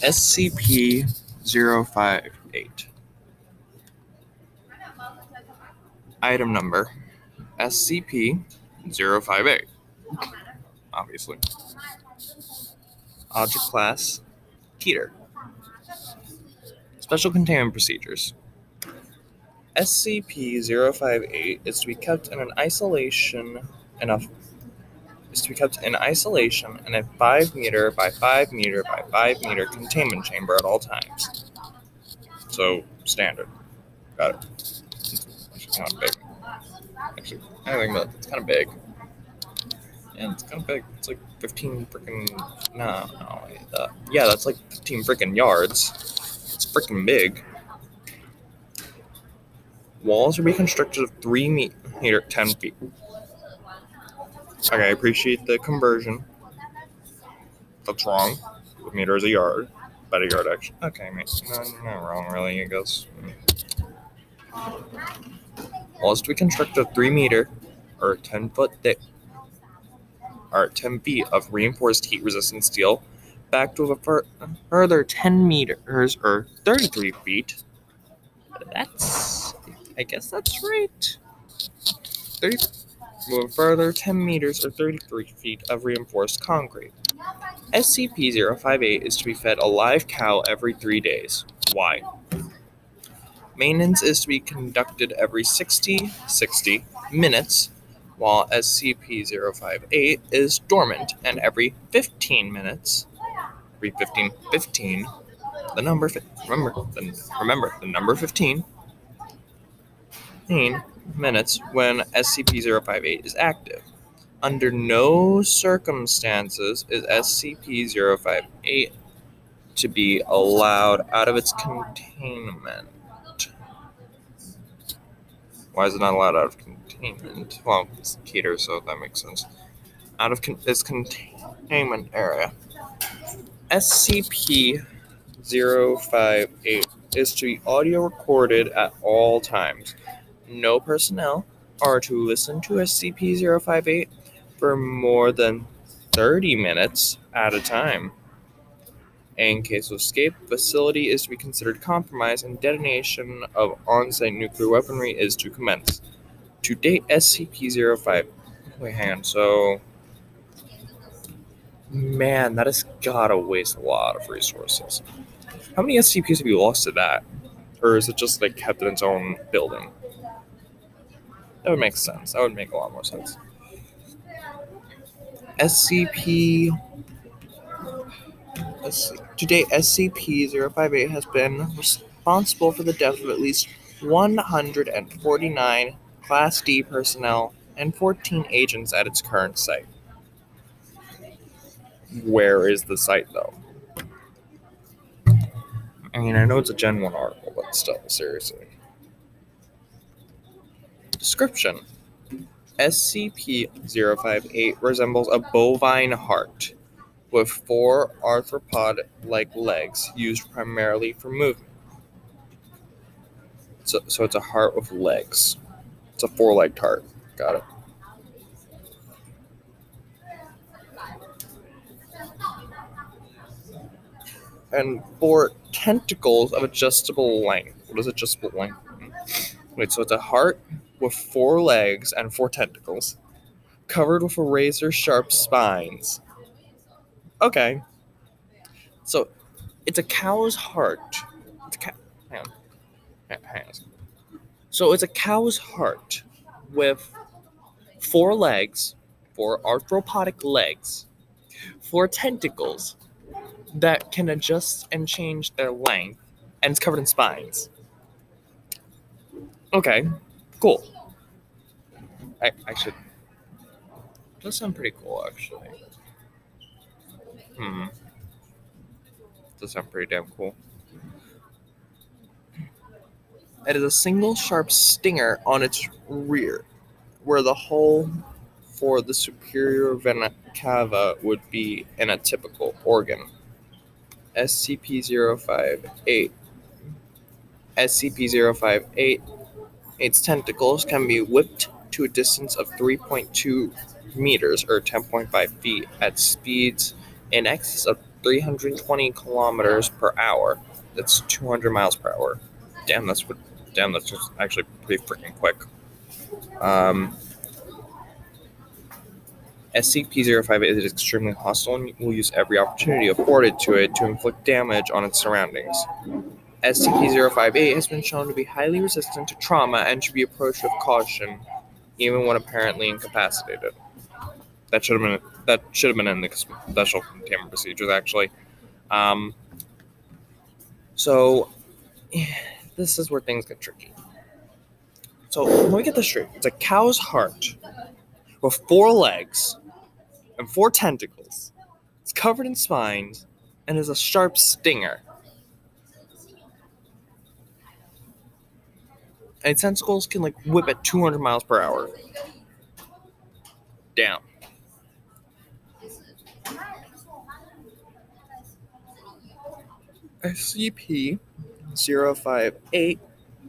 SCP-058. Item number SCP-058. Obviously. Object class Keter. Special containment procedures. SCP-058 is to be kept in isolation in a 5-meter by 5-meter by 5-meter containment chamber at all times. So, standard. Got it. It's kind of big. Actually, I think that it's kind of big. Yeah, it's kind of big. It's like 15 freaking... No, yeah, that's like 15 freaking yards. It's freaking big. Walls are reconstructed of 3 meter, 10 feet. Okay, I appreciate the conversion. That's wrong. A meter is a yard. About a yard, actually. Okay, not wrong, really, I guess. Walls to be constructed of 3 meter, or 10 foot thick, or 10 feet of reinforced heat-resistant steel, backed with a further 10 meters, or 33 feet. I guess that's right. With a further 10 meters, or 33 feet of reinforced concrete. SCP-058 is to be fed a live cow every 3 days. Why? Maintenance is to be conducted every 60 minutes, while SCP-058 is dormant, and every 15 minutes, the number 15 minutes when SCP-058 is active. Under no circumstances is SCP-058 to be allowed out of its containment. Why is it not allowed out of containment? Well, it's Keter, so that makes sense. Out of its containment area. SCP-058 is to be audio recorded at all times. No personnel are to listen to SCP-058 for more than 30 minutes at a time. In case of escape, the facility is to be considered compromised and detonation of on-site nuclear weaponry is to commence. To date, SCP-05... Wait, hang on, so... Man, that has gotta waste a lot of resources. How many SCPs have you lost to that? Or is it just, like, kept in its own building? That would make sense. That would make a lot more sense. To date, SCP-058 has been responsible for the death of at least 149 Class D personnel and 14 agents at its current site. Where is the site, though? I mean, I know it's a Gen 1 article, but still, seriously. Description. SCP-058 resembles a bovine heart, with 4 arthropod-like legs used primarily for movement. So it's a heart with legs. It's a 4-legged heart. Got it. And 4 tentacles of adjustable length. What is adjustable length? Wait, so it's a heart with 4 legs and 4 tentacles, covered with razor-sharp spines. Okay. So, it's a cow's heart. Hang on. So, it's a cow's heart with 4 legs, 4 arthropodic legs, 4 tentacles that can adjust and change their length, and it's covered in spines. Okay, cool. I should... It does sound pretty cool, actually. It does sound pretty damn cool. It is a single sharp stinger on its rear, where the hole for the superior vena cava would be in a typical organ. SCP-058. Its tentacles can be whipped to a distance of 3.2 meters or 10.5 feet at speeds in excess of 320 kilometers per hour. That's 200 miles per hour. Damn, that's just actually pretty freaking quick. SCP-058 is extremely hostile and will use every opportunity afforded to it to inflict damage on its surroundings. SCP-058 has been shown to be highly resistant to trauma and should be approached with caution, even when apparently incapacitated. That should have been in the special containment procedures, actually. So this is where things get tricky. So let me get this straight. It's a cow's heart with 4 legs and 4 tentacles. It's covered in spines and is a sharp stinger. And its tentacles can whip at 200 miles per hour. Damn. SCP-058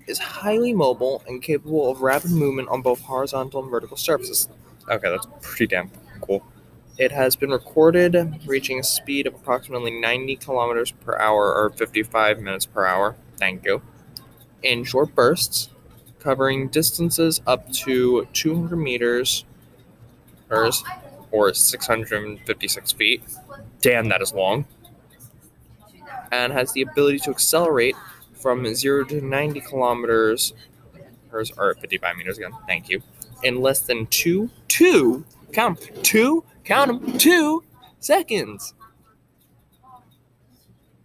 is highly mobile and capable of rapid movement on both horizontal and vertical surfaces. Okay, that's pretty damn cool. It has been recorded reaching a speed of approximately 90 kilometers per hour or 55 minutes per hour. Thank you. In short bursts, covering distances up to 200 meters or 656 feet. Damn, that is long. And has the ability to accelerate from 0 to 90 kilometers or 55 meters again. Thank you. In less than 2 seconds.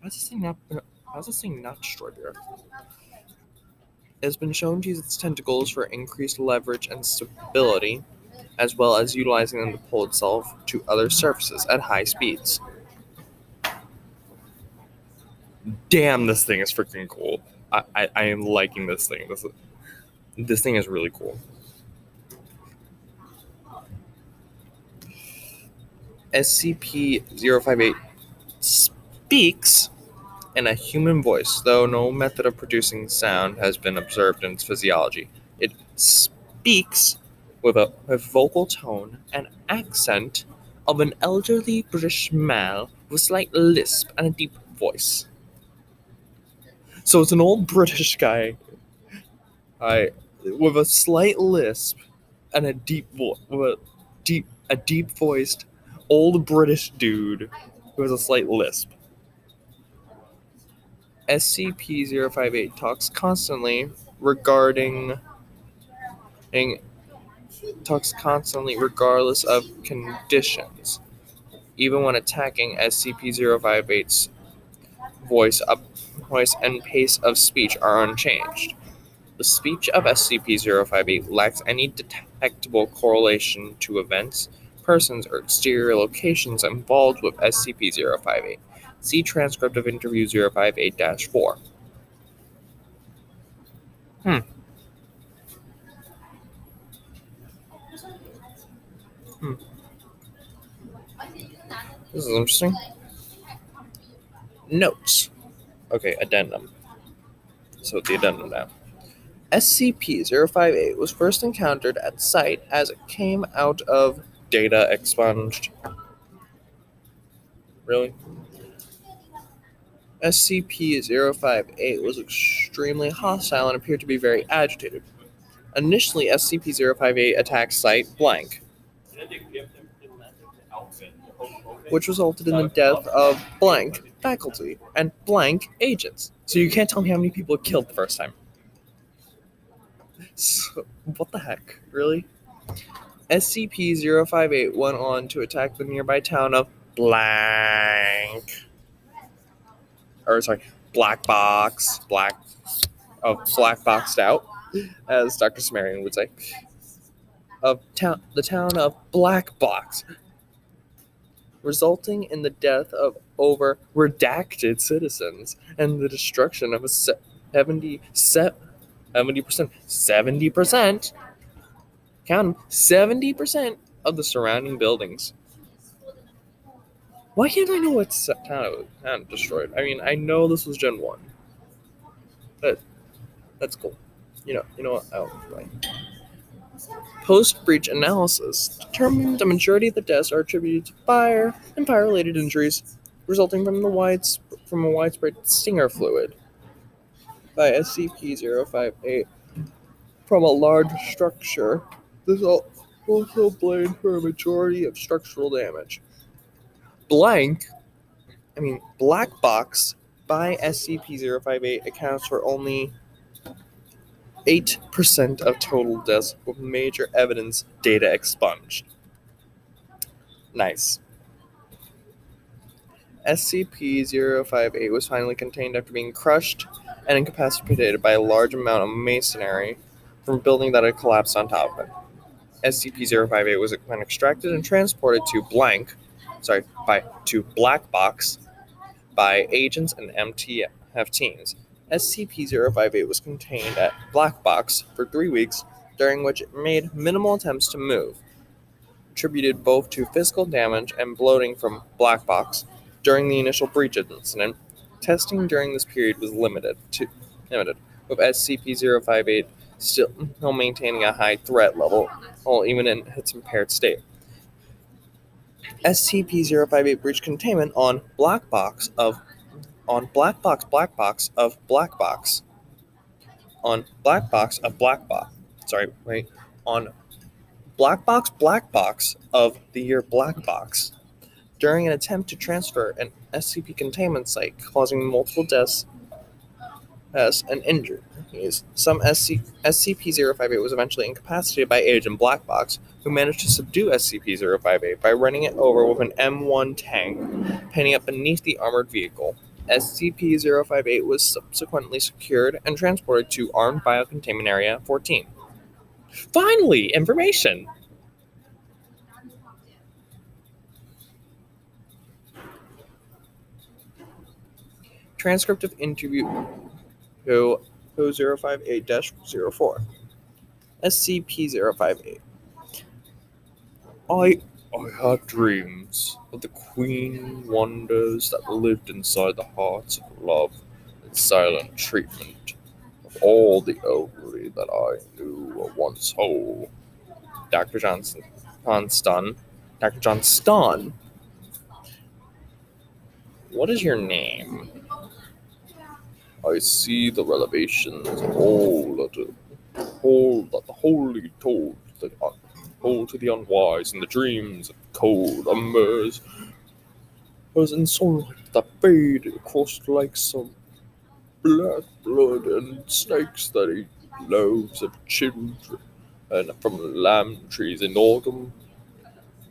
How's this thing not destroyed the Earth? It has been shown to use its tentacles for increased leverage and stability, as well as utilizing them to pull itself to other surfaces at high speeds. Damn, this thing is freaking cool. I am liking this thing. This thing is really cool. SCP-058 speaks in a human voice, though no method of producing sound has been observed in its physiology. It speaks with a vocal tone and accent of an elderly British male with a slight lisp and a deep voice. So it's an old British guy with a slight lisp and a deep voiced old British dude who has a slight lisp. SCP-058 talks constantly regardless of conditions. Even when attacking, SCP-058's voice and pace of speech are unchanged. The speech of SCP-058 lacks any detectable correlation to events, persons, or exterior locations involved with SCP-058. See transcript of interview 058-4. This is interesting. Notes. Okay, addendum. So the addendum now. SCP-058 was first encountered at site as it came out of data expunged. Really? SCP-058 was extremely hostile and appeared to be very agitated. Initially, SCP-058 attacked Site blank, which resulted in the death of blank faculty and blank agents. So you can't tell me how many people it killed the first time. So, what the heck? Really? SCP-058 went on to attack the nearby town of Black Boxed Out, as Dr. Sumerian would say, the town of Black Box, resulting in the death of over redacted citizens and the destruction of 70%, count them, 70% of the surrounding buildings. Why can't I know what town destroyed? I mean, I know this was Gen 1, but that's cool. You know what? Right. Post-breach analysis determined the majority of the deaths are attributed to fire and fire-related injuries resulting from a widespread stinger fluid by SCP-058 from a large structure. This also blamed for a majority of structural damage. Black box by SCP-058 accounts for only 8% of total deaths, with major evidence data expunged. Nice. SCP-058 was finally contained after being crushed and incapacitated by a large amount of masonry from a building that had collapsed on top of it. SCP-058 was then extracted and transported to Black Box by agents and MTF teams. SCP-058 was contained at Black Box for 3 weeks, during which it made minimal attempts to move, attributed both to physical damage and bloating from Black Box. During the initial breach incident, testing during this period was limited, with SCP-058 still maintaining a high threat level, even in its impaired state. SCP-058 breached containment on Black Box of Black Box of Black Box of Black Box of the year Black Box during an attempt to transfer an SCP containment site, causing multiple deaths and injuries. Some SCP-058 was eventually incapacitated by Agent Black Box, who managed to subdue SCP-058 by running it over with an M1 tank, pinning it beneath the armored vehicle. SCP-058 was subsequently secured and transported to Armed Biocontainment Area 14. Finally, information! Transcript of interview 058-04. SCP-058. I had dreams of the queen wonders that lived inside the hearts of love and silent treatment of all the elderly that I knew were once whole. Dr. Johnston. Dr. Johnston. What is your name? I see the revelations of all that the holy told to the unwise in the dreams of cold embers, as in sunlight that faded across like some black blood and snakes that eat loaves of children, and from lamb trees in autumn.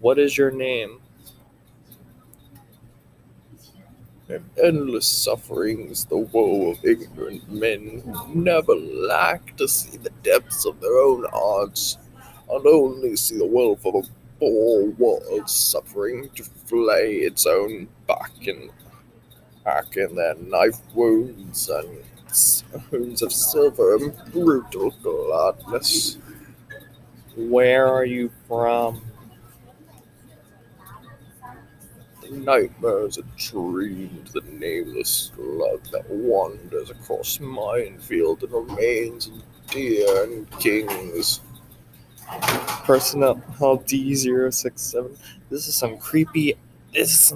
What is your name? And endless sufferings, the woe of ignorant men who never lack to see the depths of their own hearts, and only see the wealth of a poor world suffering to flay its own back in their knife wounds and wounds of silver and brutal gladness. Where are you from? Nightmares and dreams, the nameless slug that wanders across minefield and remains in deer and kings. Personnel D067. This is some creepy ass.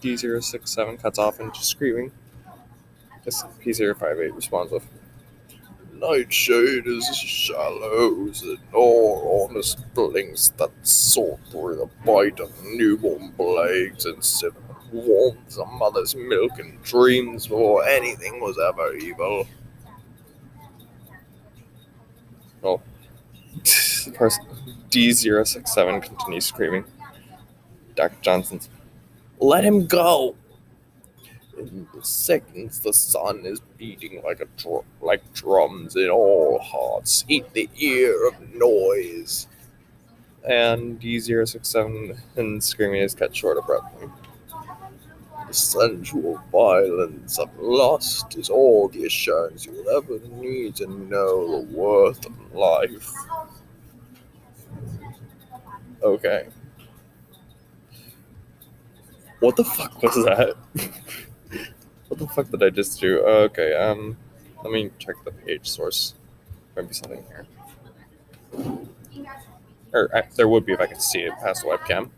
D067 cuts off into screaming. SCP-058 responds with, Nightshade is shallow as an ore on the splinters that soar through the bite of newborn plagues and sip warmth of mother's milk and dreams before anything was ever evil. Oh. D067 continues screaming. Dr. Johnson's, let him go! In the seconds, the sun is beating like drums in all hearts. Eat the ear of noise. And D067 and screaming is cut short abruptly. The sensual violence of lust is all the assurance you will ever need to know the worth of life. Okay. What the fuck was that? What the fuck did I just do? Okay, let me check the page source. There might be something here. Or there would be if I could see it past the webcam.